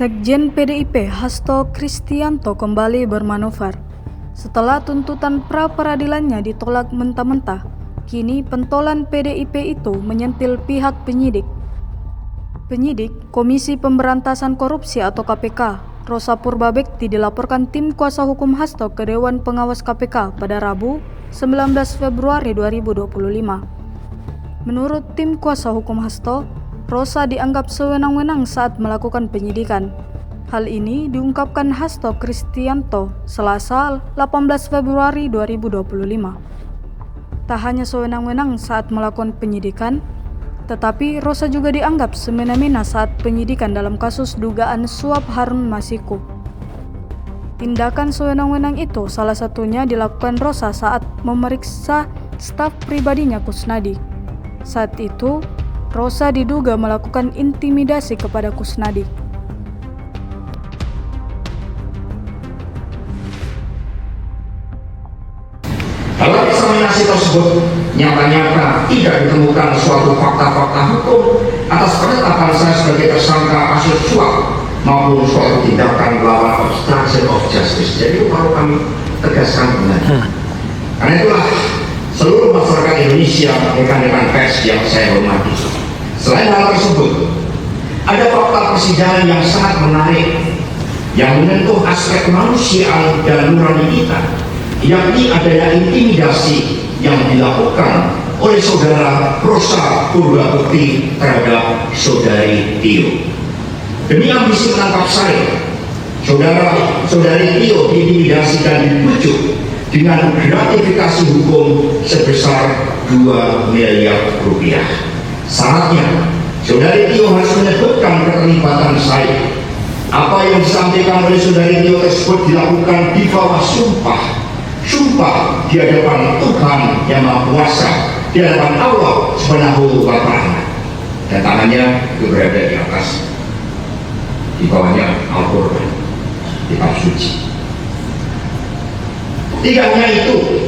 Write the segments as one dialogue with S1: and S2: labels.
S1: Sekjen PDIP Hasto Kristianto kembali bermanuver. Setelah tuntutan pra-peradilannya ditolak mentah-mentah, kini pentolan PDIP itu menyentil pihak penyidik. Penyidik Komisi Pemberantasan Korupsi atau KPK, Rosa Purbabekti dilaporkan tim kuasa hukum Hasto ke Dewan Pengawas KPK pada Rabu 19 Februari 2025. Menurut tim kuasa hukum Hasto, Rosa dianggap sewenang-wenang saat melakukan penyidikan. Hal ini diungkapkan Hasto Kristianto Selasa 18 Februari 2025. Tak hanya sewenang-wenang saat melakukan penyidikan, tetapi Rosa juga dianggap semena-mena saat penyidikan dalam kasus dugaan suap Harun Masiku. Tindakan sewenang-wenang itu salah satunya dilakukan Rosa saat memeriksa staf pribadinya Kusnadi. Saat itu, Rosa diduga melakukan intimidasi kepada Kusnadi.
S2: Dalam eksaminasi tersebut, nyata-nyata tidak ditemukan suatu fakta-fakta hukum atas penetapan saya sebagai tersangka kasus suap maupun suatu tindakan melawan obstruction of justice. Jadi itu perlu kami tegaskan benar. Karena itulah seluruh masyarakat Indonesia, rekan-rekan pers yang saya hormati, selain hal tersebut, ada fakta persidangan yang sangat menarik yang menyentuh aspek kemanusiaan dan nurani kita, yakni adanya intimidasi yang dilakukan oleh saudara Rosa Purbabekti terhadap saudari Tio. Demi ambisi menangkap saya, saudari Tio diintimidasi dan dibujuk dengan gratifikasi hukum sebesar 2 miliar rupiah. Syaratnya, saudari Tio harus menyebutkan keterlibatan saya. Apa yang disampaikan oleh saudari Tio tersebut dilakukan di bawah sumpah di hadapan Tuhan yang Maha Kuasa, di hadapan Allah Subhanahu wa Ta'ala. Dan tangannya itu berada di atas, di bawahnya Al-Quran, kitab suci. Tidak hanya itu,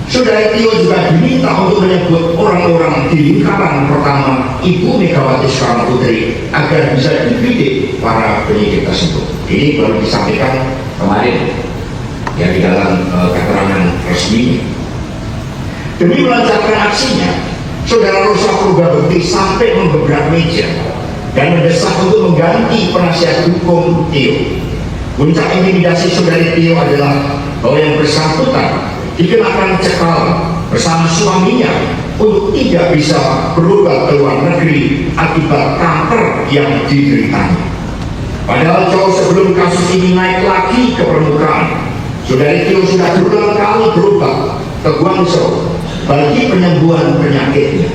S2: saudara Tio juga diminta untuk menyebut orang-orang di lingkaran pertama Ibu Megawati Soekarno Putri agar bisa dibidik para penyidik tersebut. Ini baru disampaikan kemarin ya di dalam keterangan resmi. Demi melancarkan aksinya, saudara Rosa Purbabekti sampai membeberap meja dan mendesak untuk mengganti penasihat hukum Tio. Puncak intimidasi saudari Tio adalah bahwa yang bersangkutan dikenakan cekal bersama suaminya untuk tidak bisa berobat ke luar negeri akibat kanker yang dideritanya. Padahal jauh sebelum kasus ini naik lagi ke permukaan, saudari Tio sudah berulang kali berobat ke Guangzhou bagi penyembuhan penyakitnya.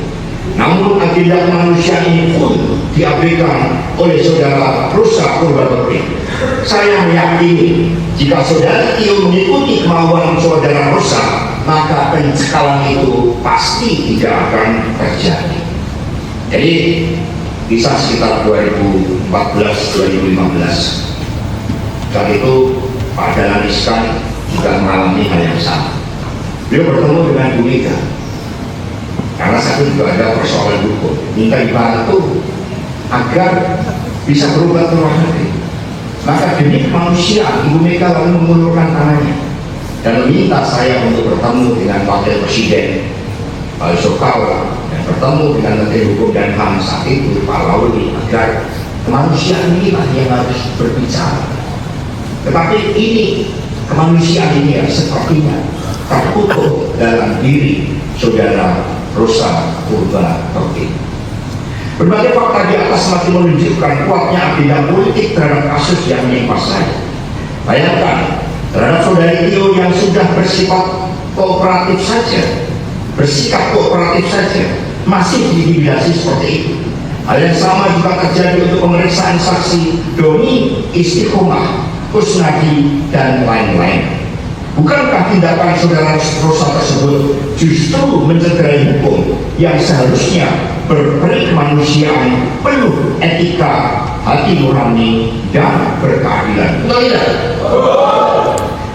S2: Namun agenda manusia ini pun diabaikan oleh saudara Rosa Purbabekti. Saya meyakini jika saudari Tio mengikuti kemauan saudara Rosa, maka pencekalan itu pasti tidak akan terjadi. Jadi kisah sekitar 2014-2015 saat itu Pak Dahlan Iskan juga mengalami hal yang sama. Beliau bertemu dengan Bu Mega karena saat itu juga ada persoalan hukum, minta dibantu agar bisa berobat ke luar negeri. Maka demi kemanusiaan, Ibu Mega lalu mengulurkan tangannya dan meminta saya untuk bertemu dengan Wakil Presiden Pak Yusuf Kala dan bertemu dengan Menteri Hukum dan HAM saat itu Pak Lauli, agar kemanusiaan inilah yang harus berbicara. Tetapi ini kemanusiaan ini ya sepertinya tertutup dalam diri saudara Rosa Purbabekti. Berbagai fakta di atas masih menunjukkan kuatnya agenda politik terhadap kasus yang menimpa saya. Bayangkan, terhadap saudari Tio yang sudah bersikap kooperatif saja, masih diintimidasi seperti itu. Hal yang sama juga terjadi untuk pemeriksaan saksi Doni, Istiqomah, Kusnadi, dan lain-lain. Bukankah tindakan saudara Rosa tersebut justru mencederai hukum yang seharusnya berperi kemanusiaan, penuh etika, hati nurani, dan berkeadilan? Betul tidak?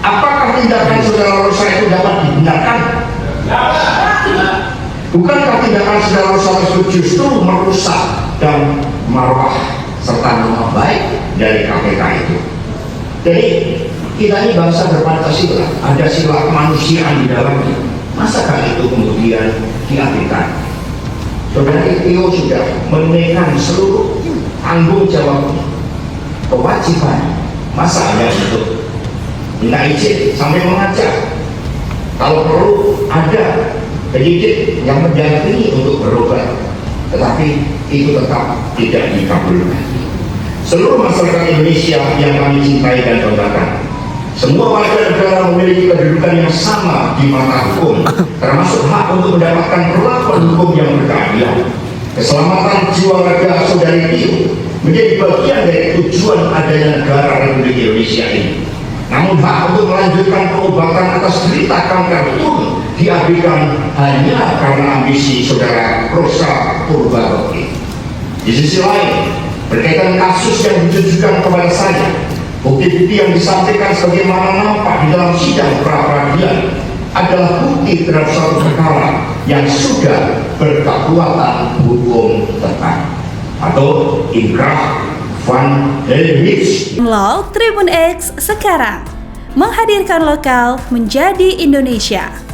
S2: Apakah tindakan saudara Rosa itu dapat dibenarkan? Bukankah tindakan saudara Rosa tersebut justru merusak dan marwah serta nama baik dari KPK itu. Jadi kita ini bangsa berpancasila, ada sila kemanusiaan di dalamnya. Masakah itu kemudian diabaikan? Saudara Tio sudah menunaikan seluruh tanggung jawab, kewajiban, masa hanya untuk minta izin sampai mengajak. Kalau perlu ada penyidik yang mendampingi untuk berobat, tetapi itu tetap tidak dikabulkan. Seluruh masyarakat Indonesia yang kami cintai dan banggakan, semua warga negara memiliki kedudukan yang sama di mata hukum, termasuk hak untuk mendapatkan perlakuan hukum yang berkeadilan. Keselamatan jiwa raga saudari Tio menjadi bagian dari tujuan adanya negara Republik Indonesia ini. Namun hak untuk melanjutkan pengobatan atas derita kanker itu diabaikan hanya karena ambisi saudara Rosa Purwabekti. Di sisi lain, berkaitan kasus yang ditujukan kepada saya, bukti-bukti yang disampaikan sebagaimana nampak di dalam sidang pra-peradilan adalah bukti terhadap suatu perkara yang sudah berkekuatan hukum tetap atau inkrah van Helwich.
S3: Download Tribun X sekarang, menghadirkan lokal menjadi Indonesia.